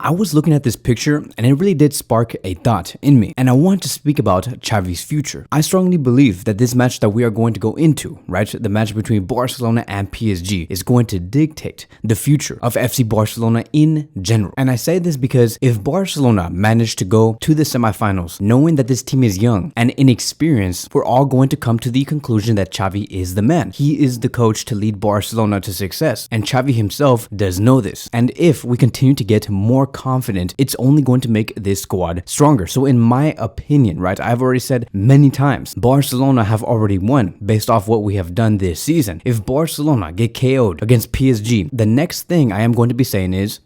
I was looking at this picture and it really did spark a thought in me, and I want to speak about Xavi's future. I strongly believe that this match that we are going to go into, right, the match between Barcelona and PSG, is going to dictate the future of FC Barcelona in general. And I say this because if Barcelona managed to go to the semifinals knowing that this team is young and inexperienced, we're all going to come to the conclusion that Xavi is the man. He is the coach to lead Barcelona to success, and Xavi himself does know this. And if we continue to get more confident, it's only going to make this squad stronger. So in my opinion, right, I've already said many times, Barcelona have already won based off what we have done this season. If Barcelona get KO'd against PSG, the next thing I am going to be saying is,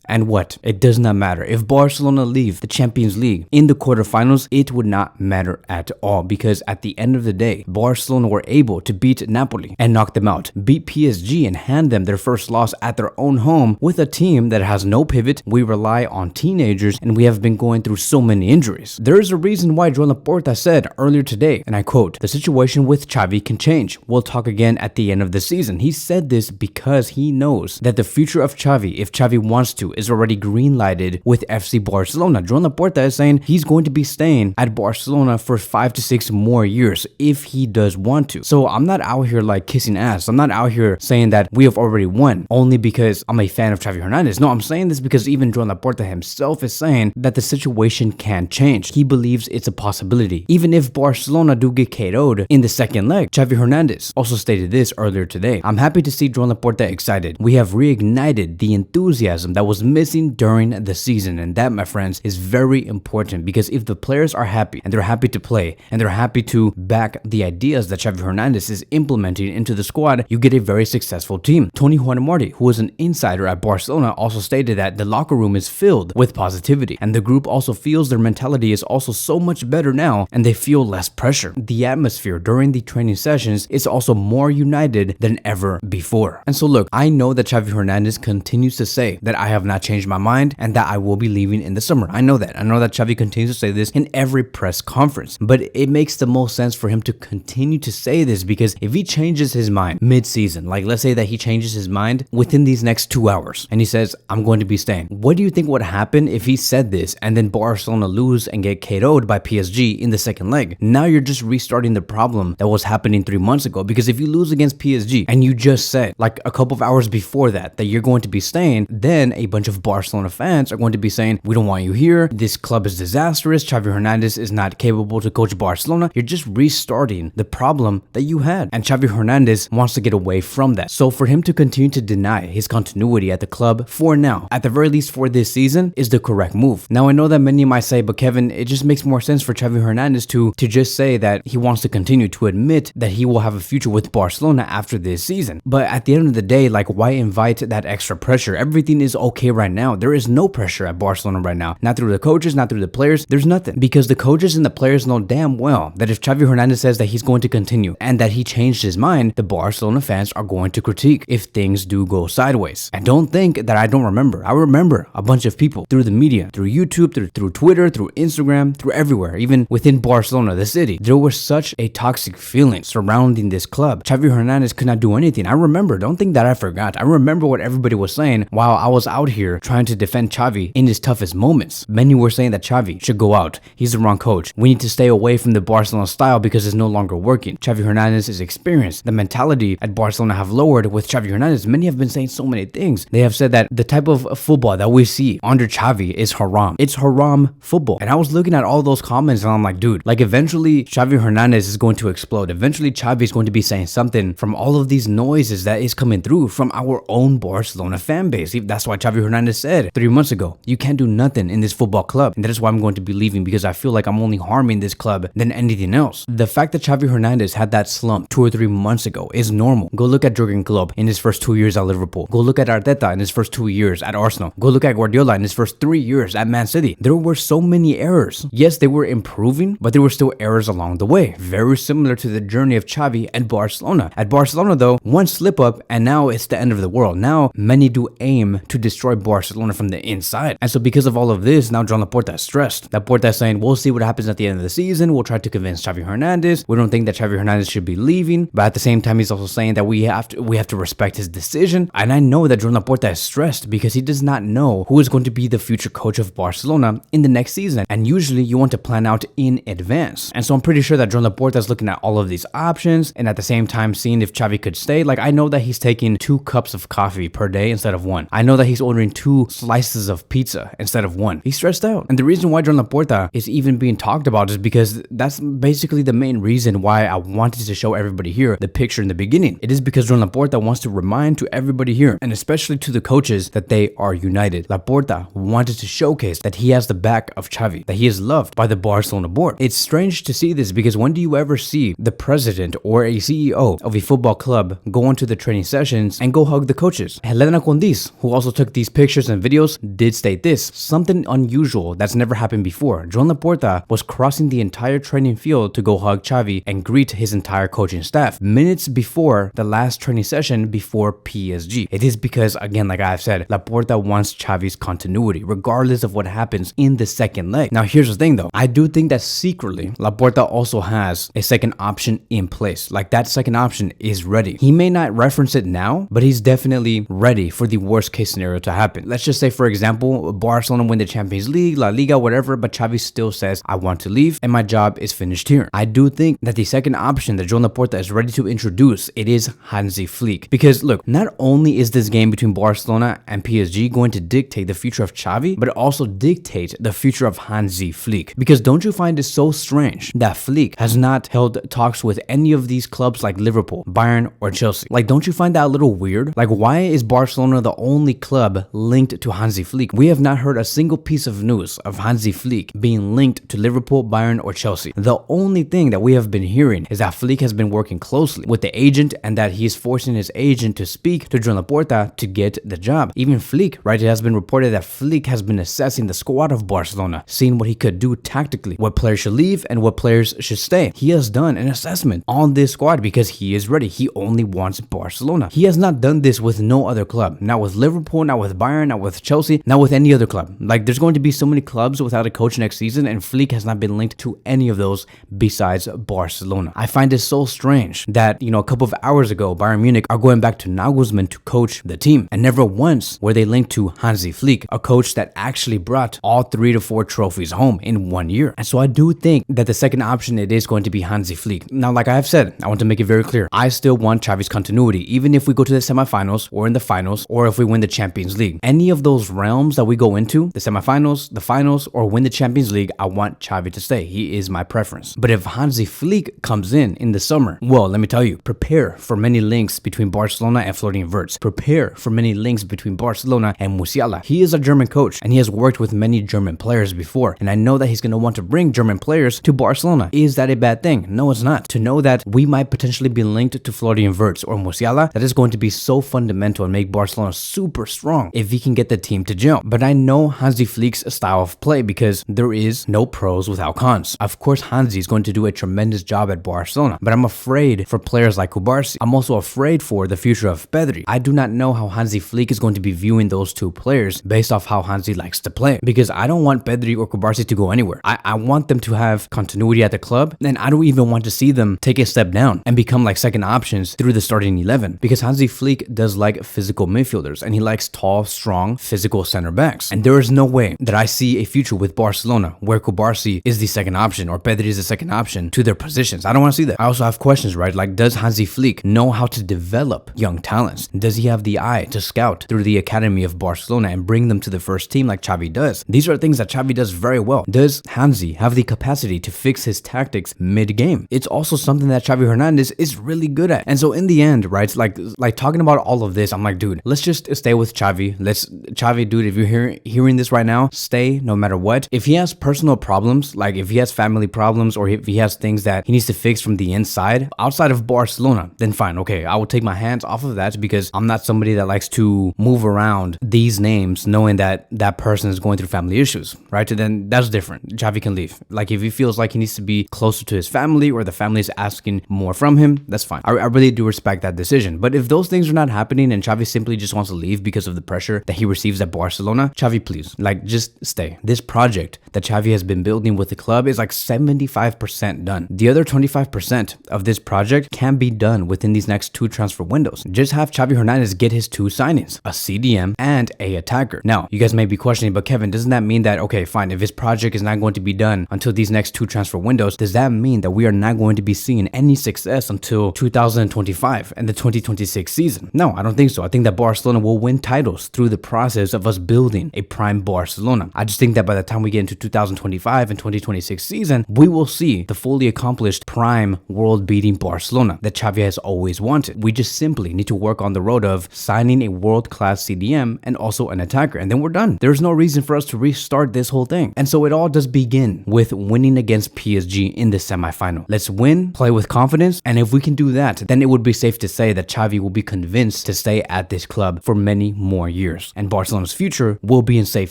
and what? It does not matter. If Barcelona leave the Champions League in the quarterfinals, it would not matter at all, because at the end of the day, Barcelona were able to beat Napoli and knock them out, beat PSG and hand them their first loss at their own home with a team that has no pivot. We rely on teenagers and we have been going through so many injuries. There is a reason why Joan Laporta said earlier today, and I quote, "The situation with Chavi can change. We'll talk again at the end of the season." He said this because he knows that the future of Chavi, if Chavi wants to, is already green lighted with FC Barcelona. Joan Laporta is saying he's going to be staying at Barcelona for 5 to 6 more years if he does want to. So I'm not out here like kissing ass. I'm not out here saying that we have already won only because I'm a fan of Xavi Hernandez. No, I'm saying this because even Joan Laporta himself is saying that the situation can change. He believes it's a possibility. Even if Barcelona do get KO'd in the second leg, Xavi Hernandez also stated this earlier today. "I'm happy to see Joan Laporta excited. We have reignited the enthusiasm that was missing during the season," and that, my friends, is very important, because if the players are happy and they're happy to play and they're happy to back the ideas that Xavi Hernandez is implementing into the squad, you get a very successful team. Tony Juan Marti, who is an insider at Barcelona, also stated that the locker room is filled with positivity, and the group also feels their mentality is also so much better now and they feel less pressure. The atmosphere during the training sessions is also more united than ever before. And so look, I know that Xavi Hernandez continues to say that I have not changed my mind and that I will be leaving in the summer. I know that. I know that Xavi continues to say this in every press conference, but it makes the most sense for him to continue to say this, because if he changes his mind mid-season, like let's say that he changes his mind within these next 2 hours and he says, "I'm going to be staying," what do you think would happen if he said this and then Barcelona lose and get KO'd by PSG in the second leg? Now you're just restarting the problem that was happening 3 months ago, because if you lose against PSG and you just said like a couple of hours before that you're going to be staying, then a bunch of Barcelona fans are going to be saying, "We don't want you here. This club is disastrous. Xavi Hernandez is not capable to coach Barcelona." You're just restarting the problem that you had, and Xavi Hernandez wants to get away from that. So for him to continue to deny his continuity at the club for now, at the very least for this season, is the correct move. Now I know that many might say, "But Kevin, it just makes more sense for Xavi Hernandez to just say that he wants to continue, to admit that he will have a future with Barcelona after this season." But at the end of the day, like, why invite that extra pressure? Everything is okay right now. There is no pressure at Barcelona right now. Not through the coaches, not through the players. There's nothing, because the coaches and the players know damn well that if Xavi Hernandez says that he's going to continue and that he changed his mind, the Barcelona fans are going to critique if things do go sideways. And don't think that I don't remember. I remember a bunch of people through the media, through YouTube, through Twitter, through Instagram, through everywhere, even within Barcelona, the city. There was such a toxic feeling surrounding this club. Xavi Hernandez could not do anything. I remember. Don't think that I forgot. I remember what everybody was saying while I was out here trying to defend Xavi in his toughest moments. Many were saying that Xavi should go out. He's the wrong coach. We need to stay away from the Barcelona style because it's no longer working. Xavi Hernandez is experienced. The mentality at Barcelona have lowered with Xavi Hernandez. Many have been saying so many things. They have said that the type of football that we see under Xavi is haram. It's haram football. And I was looking at all those comments and I'm like, dude, like eventually Xavi Hernandez is going to explode. Eventually Xavi is going to be saying something from all of these noises that is coming through from our own Barcelona fan base. That's why Xavi Hernandez said 3 months ago, you can't do nothing in this football club. And that is why I'm going to be leaving, because I feel like I'm only harming this club than anything else. The fact that Xavi Hernandez had that slump 2 or 3 months ago is normal. Go look at Jurgen Klopp in his first 2 years at Liverpool. Go look at Arteta in his first 2 years at Arsenal. Go look at Guardiola in his first 3 years at Man City. There were so many errors. Yes, they were improving, but there were still errors along the way. Very similar to the journey of Xavi at Barcelona. At Barcelona though, one slip up and now it's the end of the world. Now many do aim to destroy destroy Barcelona from the inside. And so because of all of this, now Joan Laporta is stressed. Laporta is saying, we'll see what happens at the end of the season. We'll try to convince Xavi Hernandez. We don't think that Xavi Hernandez should be leaving. But at the same time, he's also saying that we have to respect his decision. And I know that Joan Laporta is stressed because he does not know who is going to be the future coach of Barcelona in the next season. And usually you want to plan out in advance. And so I'm pretty sure that Joan Laporta is looking at all of these options and at the same time seeing if Xavi could stay. Like, I know that he's taking 2 cups of coffee per day instead of 1. I know that he's ordering 2 slices of pizza instead of 1. He's stressed out. And the reason why Joan Laporta is even being talked about is because that's basically the main reason why I wanted to show everybody here the picture in the beginning. It is because Joan Laporta wants to remind to everybody here, and especially to the coaches, that they are united. Laporta wanted to showcase that he has the back of Xavi, that he is loved by the Barcelona board. It's strange to see this because when do you ever see the president or a CEO of a football club go into the training sessions and go hug the coaches? Helena Condis, who also took these pictures and videos, did state this, something unusual that's never happened before. Joan Laporta was crossing the entire training field to go hug Xavi and greet his entire coaching staff minutes before the last training session before PSG. It is because, again, like I've said, Laporta wants Xavi's continuity regardless of what happens in the second leg. Now here's the thing though, I do think that secretly Laporta also has a second option in place. Like, that second option is ready. He may not reference it now, but he's definitely ready for the worst case scenario to happen. Let's just say, for example, Barcelona win the Champions League, La Liga, whatever, but Xavi still says, I want to leave and my job is finished here. I do think that the second option that Joan Laporta is ready to introduce, it is Hansi Flick. Because look, not only is this game between Barcelona and PSG going to dictate the future of Xavi, but also dictate the future of Hansi Flick. Because don't you find it so strange that Flick has not held talks with any of these clubs like Liverpool, Bayern, or Chelsea? Like, don't you find that a little weird? Like, why is Barcelona the only club linked to Hansi Flick? We have not heard a single piece of news of Hansi Flick being linked to Liverpool, Bayern, or Chelsea. The only thing that we have been hearing is that Flick has been working closely with the agent and that he is forcing his agent to speak to Joan Laporta to get the job. Even Flick, right, it has been reported that Flick has been assessing the squad of Barcelona, seeing what he could do tactically, what players should leave and what players should stay. He has done an assessment on this squad because he is ready. He only wants Barcelona. He has not done this with no other club. Not with Liverpool, not with Bayern, not with Chelsea, not with any other club. Like, there's going to be so many clubs without a coach next season, and Flick has not been linked to any of those besides Barcelona. I find it so strange that, a couple of hours ago, Bayern Munich are going back to Nagelsmann to coach the team, and never once were they linked to Hansi Flick, a coach that actually brought all 3 to 4 trophies home in 1 year. And so I do think that the second option, it is going to be Hansi Flick. Now, like I have said, I want to make it very clear, I still want Xavi's continuity, even if we go to the semifinals or in the finals, or if we win the Champions League. Any of those realms that we go into, the semifinals, the finals, or win the Champions League, I want Xavi to stay. He is my preference. But if Hansi Flick comes in the summer, well, let me tell you, prepare for many links between Barcelona and Florian Wirtz. Prepare for many links between Barcelona and Musiala. He is a German coach and he has worked with many German players before, and I know that he's going to want to bring German players to Barcelona. Is that a bad thing? No, it's not. To know that we might potentially be linked to Florian Wirtz or Musiala, that is going to be so fundamental and make Barcelona super strong if he can get the team to gel. But I know Hansi Flick's style of play because there is no pros without cons. Of course, Hansi is going to do a tremendous job at Barcelona, but I'm afraid for players like Kubarsi. I'm also afraid for the future of Pedri. I do not know how Hansi Flick is going to be viewing those two players based off how Hansi likes to play, because I don't want Pedri or Kubarsi to go anywhere. I want them to have continuity at the club, and I don't even want to see them take a step down and become like second options through the starting 11, because Hansi Flick does like physical midfielders and he likes tall, strong, physical center backs. And there is no way that I see a future with Barcelona where Kubarsi is the second option or Pedri is the second option to their positions. I don't want to see that. I also have questions, right? Like, does Hansi Flick know how to develop young talents? Does he have the eye to scout through the academy of Barcelona and bring them to the first team like Chavi does? These are things that Chavi does very well. Does Hansi have the capacity to fix his tactics mid-game? It's also something that Xavi Hernandez is really good at. And so in the end, right, like talking about all of this, I'm like, dude, let's just stay with Chavi. Chavi, dude, if you're hearing this right now, stay no matter what. If he has personal problems, like if he has family problems or if he has things that he needs to fix from the inside, outside of Barcelona, then fine, okay, I will take my hands off of that, because I'm not somebody that likes to move around these names knowing that that person is going through family issues, right? And then that's different. Xavi can leave. Like, if he feels like he needs to be closer to his family or the family is asking more from him, that's fine. I really do respect that decision. But if those things are not happening and Xavi simply just wants to leave because of the pressure pressure that he receives at Barcelona, Xavi, please, like, just stay. This project that Xavi has been building with the club is like 75% done. The other 25% of this project can be done within these next 2 transfer windows. Just have Xavi Hernandez get his 2 signings, a CDM and a attacker. Now, you guys may be questioning, but Kevin, doesn't that mean that, okay, fine, if his project is not going to be done until these next 2 transfer windows, does that mean that we are not going to be seeing any success until 2025 and the 2026 season? No, I don't think so. I think that Barcelona will win titles through the process of us building a prime Barcelona. I just think that by the time we get into 2025 and 2026 season, we will see the fully accomplished prime world-beating Barcelona that Xavi has always wanted. We just simply need to work on the road of signing a world-class CDM and also an attacker, and then we're done. There's no reason for us to restart this whole thing. And so it all does begin with winning against PSG in the semifinal. Let's win, play with confidence, and if we can do that, then it would be safe to say that Xavi will be convinced to stay at this club for many more years, and Barcelona's future will be in safe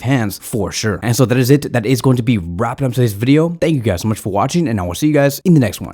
hands for sure. And so that is it. That is going to be wrapping up today's video. Thank you guys so much for watching, and I will see you guys in the next one.